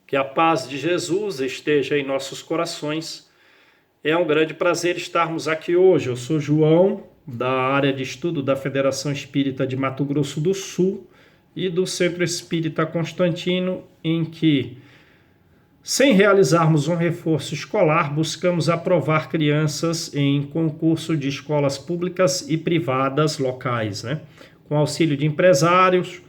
Que a paz de Jesus esteja em nossos corações. É um grande prazer estarmos aqui hoje. Eu sou João, da área de estudo da Federação Espírita de Mato Grosso do Sul e do Centro Espírita Constantino, em que, sem realizarmos um reforço escolar, buscamos aprovar crianças em concurso de escolas públicas e privadas locais, né? Com auxílio de empresários.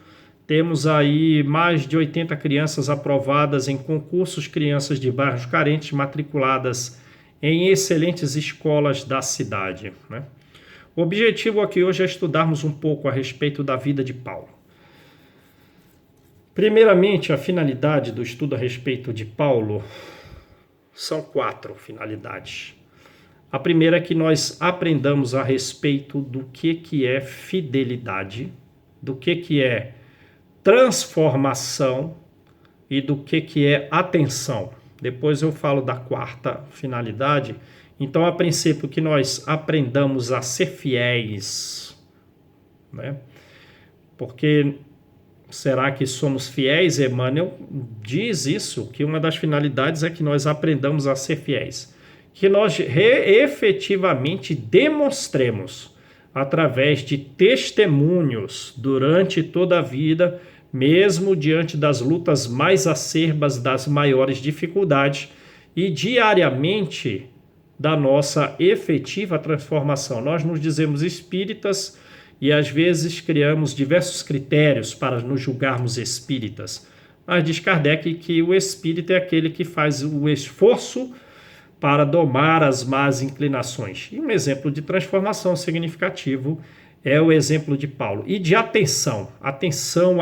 Temos aí mais de 80 crianças aprovadas em concursos, crianças de bairros carentes matriculadas em excelentes escolas da cidade, né? O objetivo aqui hoje é estudarmos um pouco a respeito da vida de Paulo. Primeiramente, a finalidade do estudo a respeito de Paulo são 4 finalidades. A primeira é que nós aprendamos a respeito do que é fidelidade, do que é transformação e do que é atenção. Depois eu falo da 4ª finalidade. Então, a princípio, que nós aprendamos a ser fiéis, né? Porque será que somos fiéis? Emmanuel diz isso, que uma das finalidades é que nós aprendamos a ser fiéis. Que nós efetivamente demonstremos, através de testemunhos durante toda a vida, mesmo diante das lutas mais acerbas, das maiores dificuldades, e diariamente da nossa efetiva transformação. Nós nos dizemos espíritas e às vezes criamos diversos critérios para nos julgarmos espíritas. Mas diz Kardec que o espírita é aquele que faz o esforço para domar as más inclinações. E um exemplo de transformação significativo é o exemplo de Paulo. E de atenção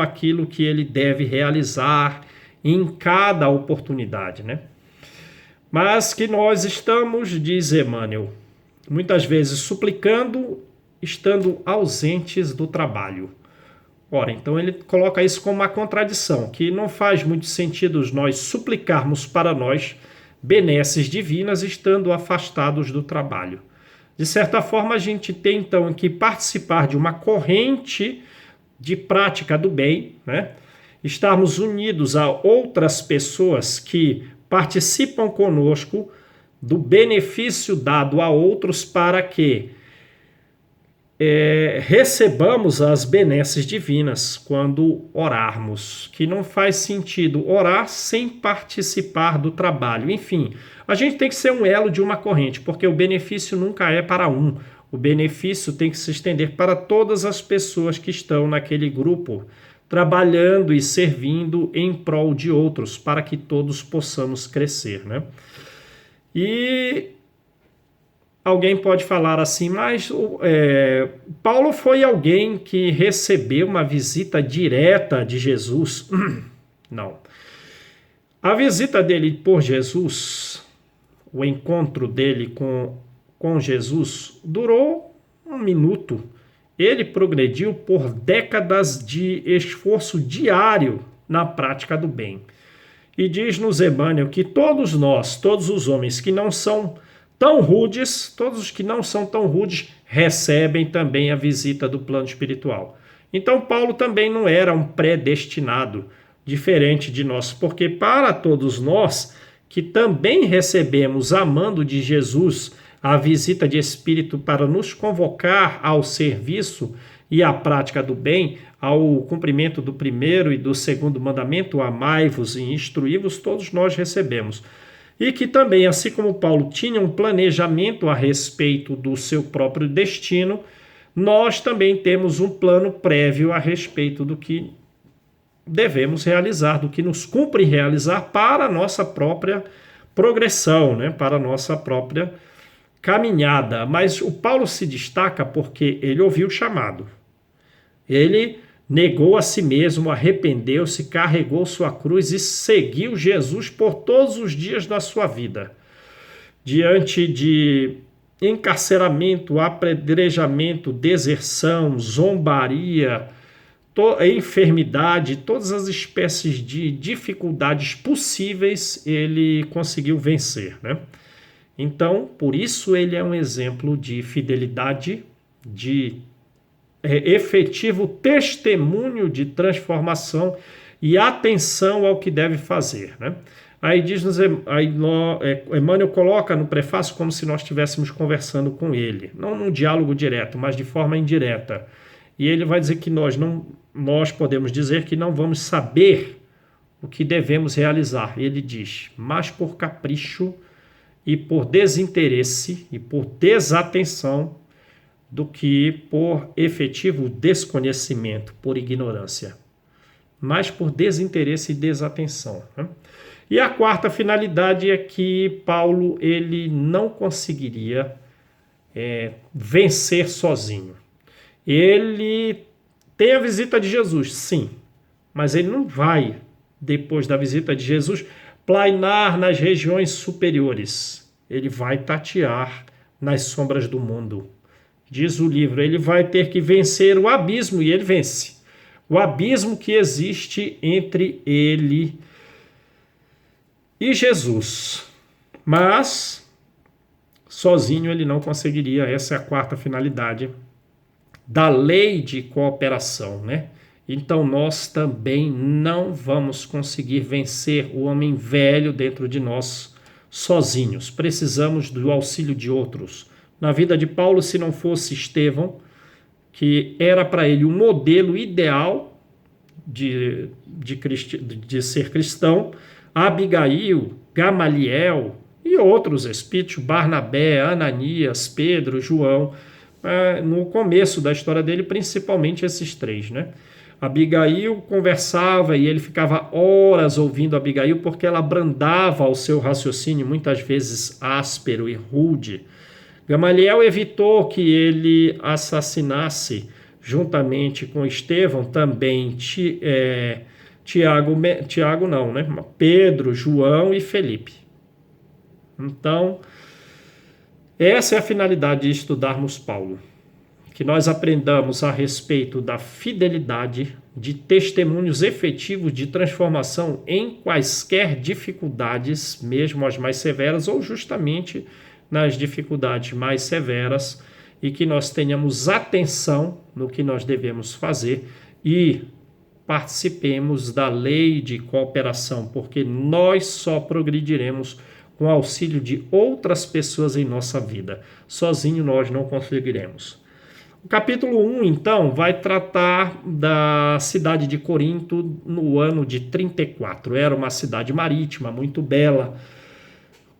àquilo que ele deve realizar em cada oportunidade, né? Mas que nós estamos, diz Emmanuel, muitas vezes suplicando, estando ausentes do trabalho. Ora, então ele coloca isso como uma contradição, que não faz muito sentido nós suplicarmos para nós benesses divinas estando afastados do trabalho. De certa forma, a gente tem então que participar de uma corrente de prática do bem, né? Estarmos unidos a outras pessoas que participam conosco do benefício dado a outros para que recebamos as benesses divinas quando orarmos, que não faz sentido orar sem participar do trabalho. Enfim, a gente tem que ser um elo de uma corrente, porque o benefício nunca é para um. O benefício tem que se estender para todas as pessoas que estão naquele grupo, trabalhando e servindo em prol de outros, para que todos possamos crescer, né? E alguém pode falar assim, mas Paulo foi alguém que recebeu uma visita direta de Jesus. Não. A visita dele por Jesus, o encontro dele com Jesus, durou 1 minuto. Ele progrediu por décadas de esforço diário na prática do bem. E diz-nos Emmanuel que todos nós, todos os homens que não são tão rudes, todos os que não são tão rudes recebem também a visita do plano espiritual. Então Paulo também não era um predestinado, diferente de nós, porque para todos nós que também recebemos, amando de Jesus, a visita de Espírito para nos convocar ao serviço e à prática do bem, ao cumprimento do 1º e do 2º mandamento, amai-vos e instruí-vos, todos nós recebemos. E que também, assim como Paulo tinha um planejamento a respeito do seu próprio destino, nós também temos um plano prévio a respeito do que devemos realizar, do que nos cumpre realizar para a nossa própria progressão, né? Para a nossa própria caminhada. Mas o Paulo se destaca porque ele ouviu o chamado. Ele negou a si mesmo, arrependeu-se, carregou sua cruz e seguiu Jesus por todos os dias da sua vida. Diante de encarceramento, apedrejamento, deserção, zombaria, enfermidade, todas as espécies de dificuldades possíveis, ele conseguiu vencer, né? Então, por isso ele é um exemplo de fidelidade, de efetivo testemunho de transformação e atenção ao que deve fazer, né? Aí Emmanuel coloca no prefácio como se nós estivéssemos conversando com ele, não num diálogo direto, mas de forma indireta. E ele vai dizer que nós podemos dizer que não vamos saber o que devemos realizar. Ele diz, mas por capricho e por desinteresse e por desatenção do que por efetivo desconhecimento, por ignorância. Mas por desinteresse e desatenção, né? E a quarta finalidade é que Paulo ele não conseguiria vencer sozinho. Ele tem a visita de Jesus, sim, mas ele não vai, depois da visita de Jesus, plainar nas regiões superiores. Ele vai tatear nas sombras do mundo. Diz o livro, ele vai ter que vencer o abismo, e ele vence. O abismo que existe entre ele e Jesus. Mas, sozinho ele não conseguiria. Essa é a quarta finalidade da lei de cooperação, né? Então nós também não vamos conseguir vencer o homem velho dentro de nós sozinhos. Precisamos do auxílio de outros. Na vida de Paulo, se não fosse Estevão, que era para ele o modelo ideal de ser cristão, Abigail, Gamaliel e outros espíritos, Barnabé, Ananias, Pedro, João, no começo da história dele, principalmente esses três, né? Abigail conversava e ele ficava horas ouvindo Abigail porque ela abrandava o seu raciocínio, muitas vezes áspero e rude. Gamaliel evitou que ele assassinasse, juntamente com Estevão, também Tiago não, né? Pedro, João e Felipe. Então, essa é a finalidade de estudarmos Paulo. Que nós aprendamos a respeito da fidelidade, de testemunhos efetivos de transformação em quaisquer dificuldades, mesmo as mais severas, ou justamente nas dificuldades mais severas, e que nós tenhamos atenção no que nós devemos fazer e participemos da lei de cooperação, porque nós só progrediremos com o auxílio de outras pessoas em nossa vida. Sozinho nós não conseguiremos. O capítulo 1, então, vai tratar da cidade de Corinto no ano de 34. Era uma cidade marítima muito bela,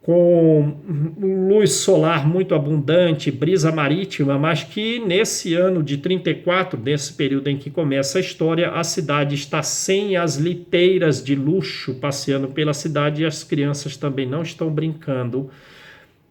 com luz solar muito abundante, brisa marítima, mas que nesse ano de 34, nesse período em que começa a história, a cidade está sem as liteiras de luxo passeando pela cidade e as crianças também não estão brincando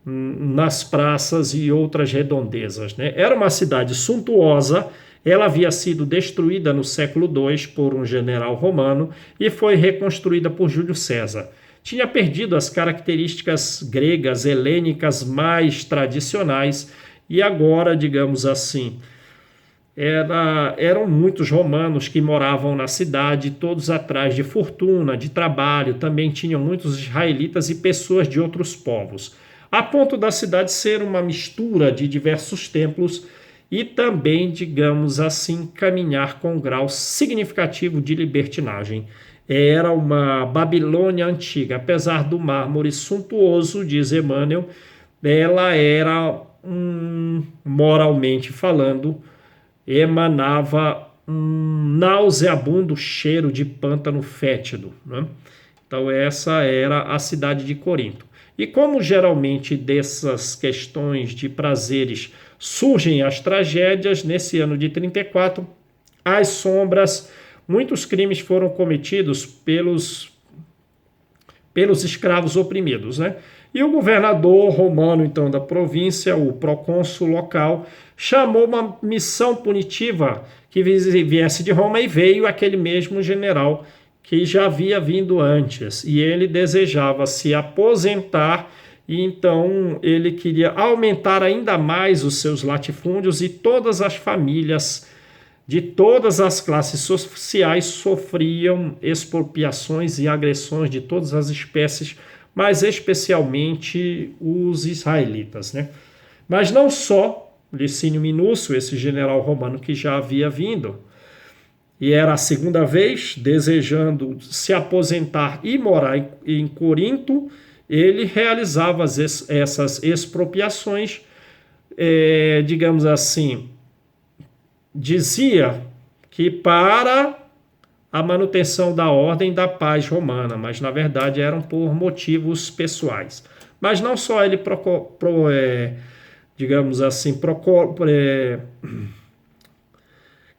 nas praças e outras redondezas, né? Era uma cidade suntuosa, ela havia sido destruída no século II por um general romano e foi reconstruída por Júlio César. Tinha perdido as características gregas, helênicas mais tradicionais e agora, digamos assim, eram muitos romanos que moravam na cidade, todos atrás de fortuna, de trabalho, também tinham muitos israelitas e pessoas de outros povos, a ponto da cidade ser uma mistura de diversos templos e também, digamos assim, caminhar com um grau significativo de libertinagem. Era uma Babilônia antiga, apesar do mármore suntuoso, diz Emmanuel, ela era, moralmente falando, emanava um nauseabundo cheiro de pântano fétido, né? Então essa era a cidade de Corinto. E como geralmente dessas questões de prazeres surgem as tragédias, nesse ano de 34, as sombras, muitos crimes foram cometidos pelos escravos oprimidos, né? E o governador romano, então, da província, o procônsul local, chamou uma missão punitiva que viesse de Roma e veio aquele mesmo general que já havia vindo antes, e ele desejava se aposentar, e então ele queria aumentar ainda mais os seus latifúndios, e todas as famílias de todas as classes sociais sofriam expropriações e agressões de todas as espécies, mas especialmente os israelitas, né? Mas não só Licínio Minúcio, esse general romano que já havia vindo, e era a segunda vez, desejando se aposentar e morar em Corinto, ele realizava essas expropriações, digamos assim, dizia que para a manutenção da ordem da paz romana, mas na verdade eram por motivos pessoais. Mas não só ele, digamos assim,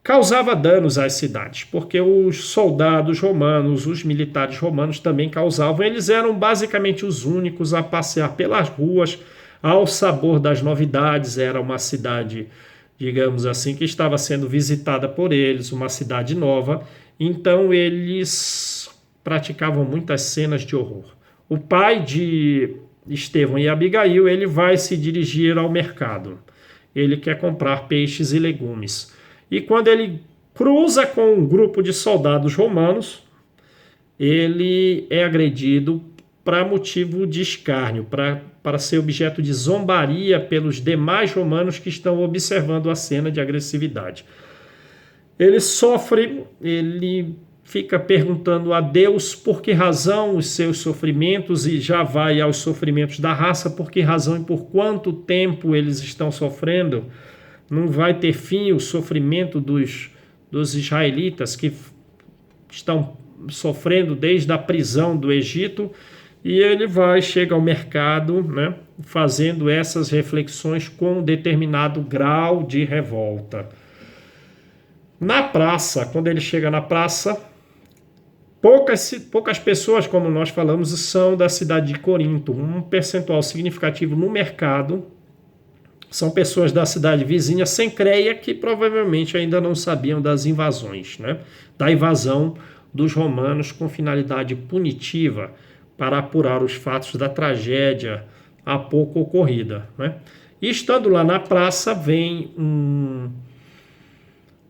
causava danos às cidades, porque os soldados romanos, os militares romanos também causavam. Eles eram basicamente os únicos a passear pelas ruas ao sabor das novidades. Era uma cidade, digamos assim, que estava sendo visitada por eles, uma cidade nova. Então eles praticavam muitas cenas de horror. O pai de Estevão e Abigail, ele vai se dirigir ao mercado. Ele quer comprar peixes e legumes. E quando ele cruza com um grupo de soldados romanos, ele é agredido para motivo de escárnio, para ser objeto de zombaria pelos demais romanos que estão observando a cena de agressividade. Ele sofre, ele fica perguntando a Deus por que razão os seus sofrimentos, e já vai aos sofrimentos da raça, por que razão e por quanto tempo eles estão sofrendo. Não vai ter fim o sofrimento dos israelitas que estão sofrendo desde a prisão do Egito, e ele chega ao mercado, né, fazendo essas reflexões com um determinado grau de revolta. Na praça, quando ele chega na praça, poucas pessoas, como nós falamos, são da cidade de Corinto. Um percentual significativo no mercado são pessoas da cidade vizinha, Cencreia, que provavelmente ainda não sabiam das invasões, né? Da invasão dos romanos com finalidade punitiva para apurar os fatos da tragédia há pouco ocorrida, né? E estando lá na praça, vem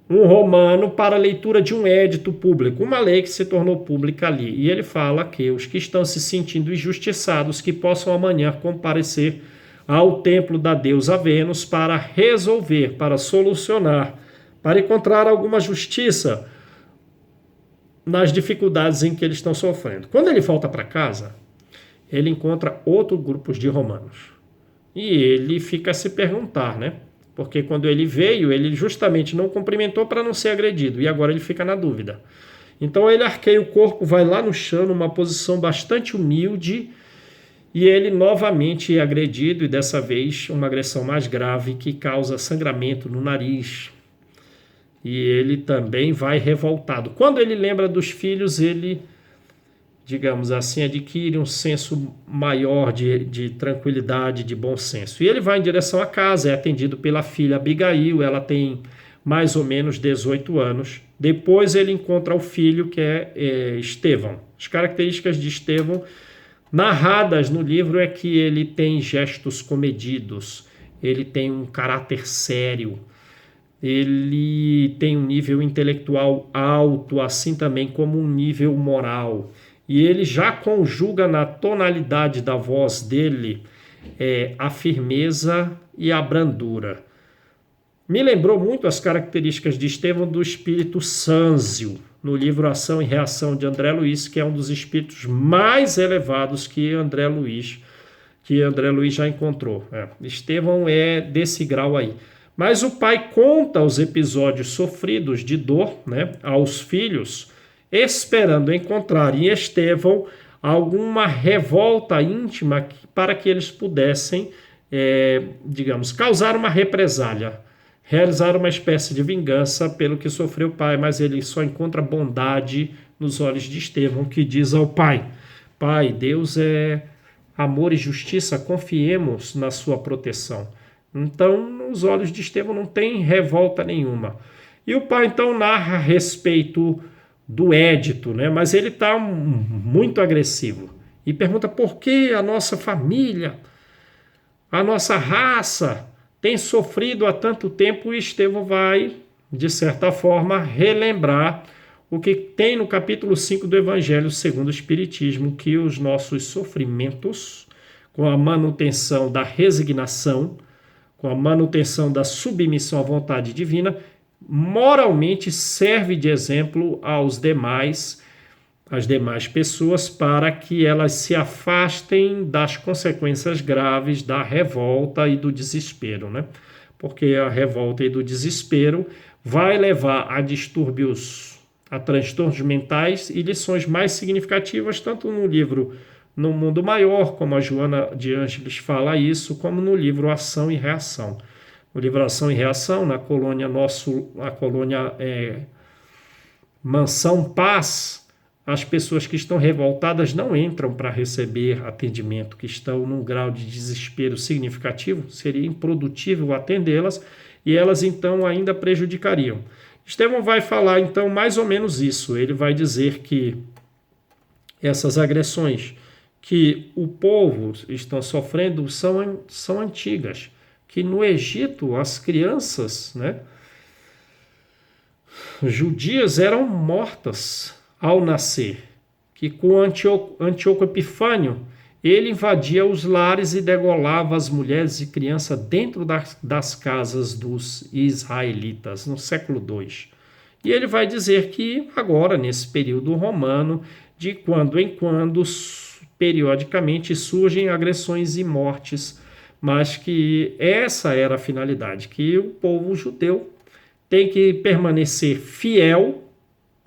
um romano para a leitura de um edito público, uma lei que se tornou pública ali. E ele fala que os que estão se sentindo injustiçados, que possam amanhã comparecer ao templo da deusa Vênus para resolver, para solucionar, para encontrar alguma justiça nas dificuldades em que eles estão sofrendo. Quando ele volta para casa, ele encontra outro grupo de romanos. E ele fica a se perguntar, né? Porque quando ele veio, ele justamente não cumprimentou para não ser agredido. E agora ele fica na dúvida. Então ele arqueia o corpo, vai lá no chão, numa posição bastante humilde, e ele novamente é agredido, e dessa vez uma agressão mais grave que causa sangramento no nariz. E ele também vai revoltado. Quando ele lembra dos filhos, ele, digamos assim, adquire um senso maior de tranquilidade, de bom senso. E ele vai em direção à casa, é atendido pela filha Abigail, ela tem mais ou menos 18 anos. Depois ele encontra o filho, que é Estevão. As características de Estevão narradas no livro é que ele tem gestos comedidos, ele tem um caráter sério, ele tem um nível intelectual alto, assim também como um nível moral. E ele já conjuga na tonalidade da voz dele a firmeza e a brandura. Me lembrou muito as características de Estevão do espírito Sânzio, no livro Ação e Reação de André Luiz, que é um dos espíritos mais elevados que André Luiz já encontrou. Estevão é desse grau aí. Mas o pai conta os episódios sofridos de dor, né, aos filhos, esperando encontrar em Estevão alguma revolta íntima para que eles pudessem, digamos, causar uma represália, realizar uma espécie de vingança pelo que sofreu o pai, mas ele só encontra bondade nos olhos de Estevão, que diz ao pai: Pai, Deus é amor e justiça, confiemos na sua proteção. Então, nos olhos de Estevão não tem revolta nenhuma. E o pai então narra a respeito do édito, né? Mas ele está muito agressivo e pergunta por que a nossa família, a nossa raça tem sofrido há tanto tempo. E Estevão vai, de certa forma, relembrar o que tem no capítulo 5 do Evangelho segundo o Espiritismo, que os nossos sofrimentos, com a manutenção da resignação, com a manutenção da submissão à vontade divina, moralmente serve de exemplo às demais pessoas para que elas se afastem das consequências graves da revolta e do desespero, né? Porque a revolta e do desespero vai levar a distúrbios, a transtornos mentais e lições mais significativas, tanto no livro No Mundo Maior, como a Joana de Ângeles fala isso, como no livro Ação e Reação. No livro Ação e Reação, na colônia Mansão Paz, as pessoas que estão revoltadas não entram para receber atendimento, que estão num grau de desespero significativo, seria improdutível atendê-las e elas então ainda prejudicariam. Estevão vai falar então mais ou menos isso. Ele vai dizer que essas agressões que o povo está sofrendo são antigas, que no Egito as crianças, né, judias eram mortas ao nascer, que com Antíoco Epifânio ele invadia os lares e degolava as mulheres e crianças dentro das casas dos israelitas, no século II. E ele vai dizer que agora, nesse período romano, de quando em quando, periodicamente surgem agressões e mortes, mas que essa era a finalidade, que o povo judeu tem que permanecer fiel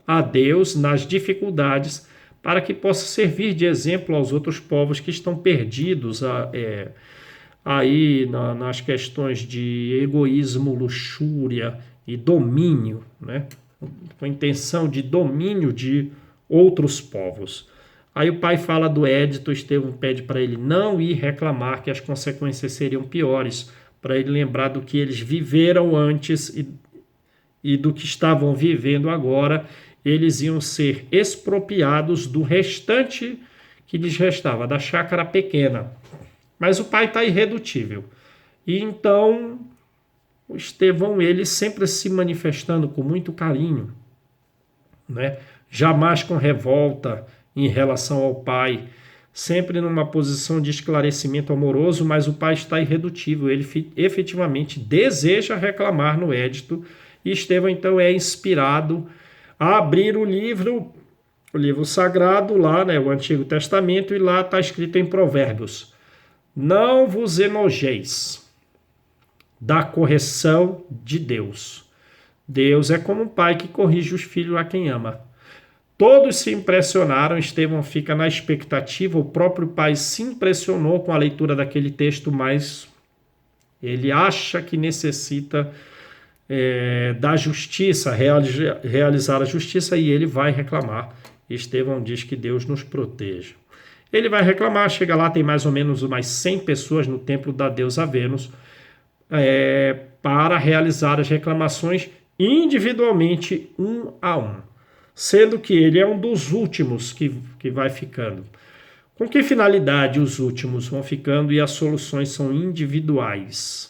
a Deus nas dificuldades, para que possa servir de exemplo aos outros povos que estão perdidos nas questões de egoísmo, luxúria e domínio, né? Com a intenção de domínio de outros povos. Aí o pai fala do Édito, Estevão pede para ele não ir reclamar, que as consequências seriam piores, para ele lembrar do que eles viveram antes e do que estavam vivendo agora. Eles iam ser expropriados do restante que lhes restava, da chácara pequena. Mas o pai está irredutível. E então, o Estevão, ele sempre se manifestando com muito carinho, né? Jamais com revolta em relação ao pai, sempre numa posição de esclarecimento amoroso, mas o pai está irredutível. Ele efetivamente deseja reclamar no Édito, e Estevão, então, é inspirado a abrir o livro sagrado lá, né, o Antigo Testamento, e lá está escrito em Provérbios: não vos enojeis da correção de Deus. Deus é como um pai que corrige os filhos a quem ama. Todos se impressionaram, Estevão fica na expectativa, o próprio pai se impressionou com a leitura daquele texto, mas ele acha que necessita da justiça, realizar a justiça, e ele vai reclamar. Estevão diz que Deus nos proteja. Ele vai reclamar, chega lá, tem mais ou menos umas 100 pessoas no templo da deusa Vênus para realizar as reclamações individualmente, um a um, sendo que ele é um dos últimos que vai ficando. Com que finalidade os últimos vão ficando e as soluções são individuais?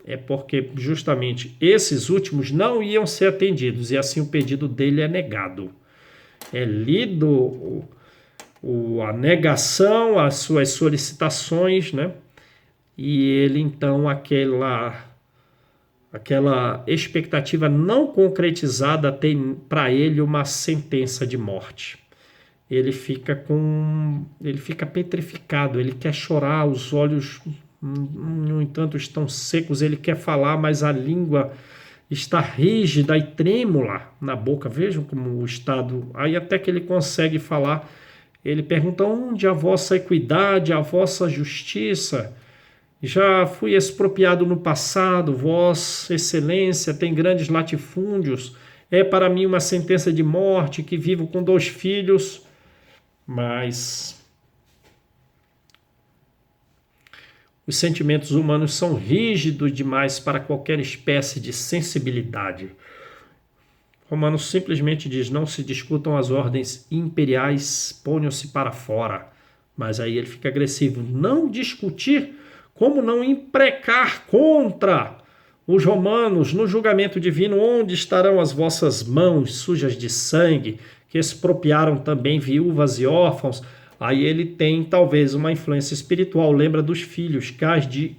É porque justamente esses últimos não iam ser atendidos, e assim o pedido dele é negado. É lido a negação às suas solicitações, né? E ele então, aquela expectativa não concretizada, tem para ele uma sentença de morte. Ele fica petrificado, ele quer chorar, os olhos, no entanto, estão secos, ele quer falar, mas a língua está rígida e trêmula na boca. Vejam como o estado... Aí até que ele consegue falar, ele pergunta: onde a vossa equidade, a vossa justiça? Já fui expropriado no passado, vossa excelência tem grandes latifúndios, é para mim uma sentença de morte, que vivo com 2 filhos, mas os sentimentos humanos são rígidos demais para qualquer espécie de sensibilidade. Romanos simplesmente diz: não se discutam as ordens imperiais, ponham-se para fora. Mas aí ele fica agressivo: não discutir, como não imprecar contra os romanos no julgamento divino? Onde estarão as vossas mãos sujas de sangue, que expropriaram também viúvas e órfãos? Aí ele tem talvez uma influência espiritual, lembra dos filhos,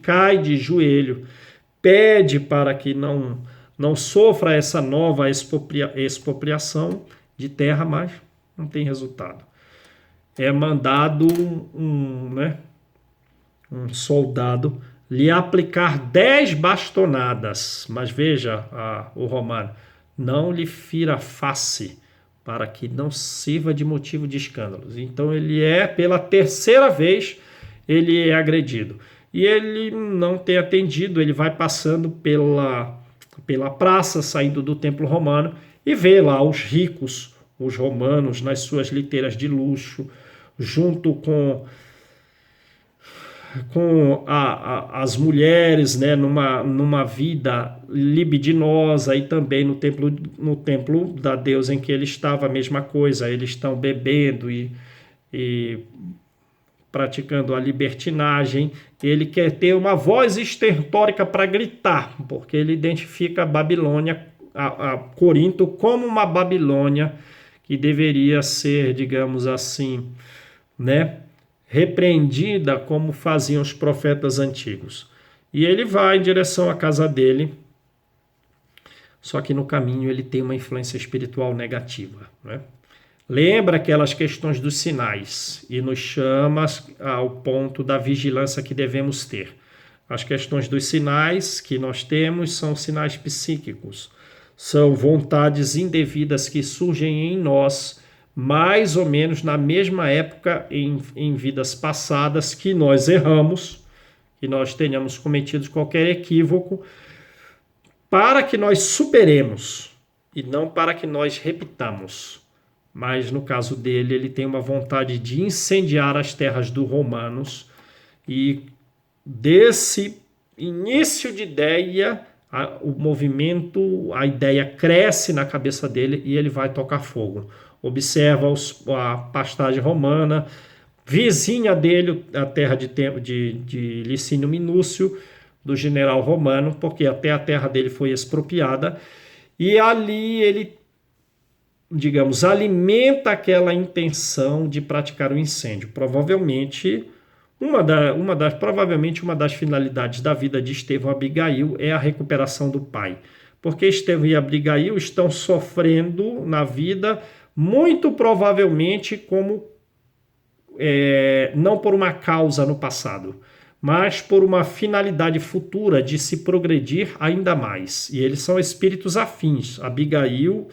cai de joelho, pede para que não não sofra essa nova expropriação de terra, mas não tem resultado. É mandado um soldado lhe aplicar 10 bastonadas, mas veja o romano, não lhe fira a face, para que não sirva de motivo de escândalos. Então ele pela terceira vez, ele é agredido. E ele não tem atendido, ele vai passando pela praça, saindo do templo romano, e vê lá os ricos, os romanos, nas suas liteiras de luxo, junto com as mulheres, né, numa vida libidinosa, e também no templo da deusa em que ele estava, a mesma coisa, eles estão bebendo e praticando a libertinagem. Ele quer ter uma voz estertórica para gritar, porque ele identifica a Babilônia, a Corinto, como uma Babilônia que deveria ser, digamos assim, né, repreendida como faziam os profetas antigos. E ele vai em direção à casa dele, só que no caminho ele tem uma influência espiritual negativa, né? Lembra aquelas questões dos sinais e nos chama ao ponto da vigilância que devemos ter. As questões dos sinais que nós temos são sinais psíquicos, são vontades indevidas que surgem em nós, mais ou menos na mesma época em vidas passadas que nós erramos, que nós tenhamos cometido qualquer equívoco, para que nós superemos e não para que nós repitamos. Mas no caso dele, ele tem uma vontade de incendiar as terras dos romanos, e desse início de ideia, o movimento, a ideia cresce na cabeça dele e ele vai tocar fogo. Observa a pastagem romana, vizinha dele, a terra de Licínio Minúcio, do general romano, porque até a terra dele foi expropriada, e ali ele, digamos, alimenta aquela intenção de praticar o incêndio. Provavelmente uma das finalidades da vida de Estevão e Abigail é a recuperação do pai, porque Estevão e Abigail estão sofrendo na vida, muito provavelmente não por uma causa no passado, mas por uma finalidade futura de se progredir ainda mais. E eles são espíritos afins. Abigail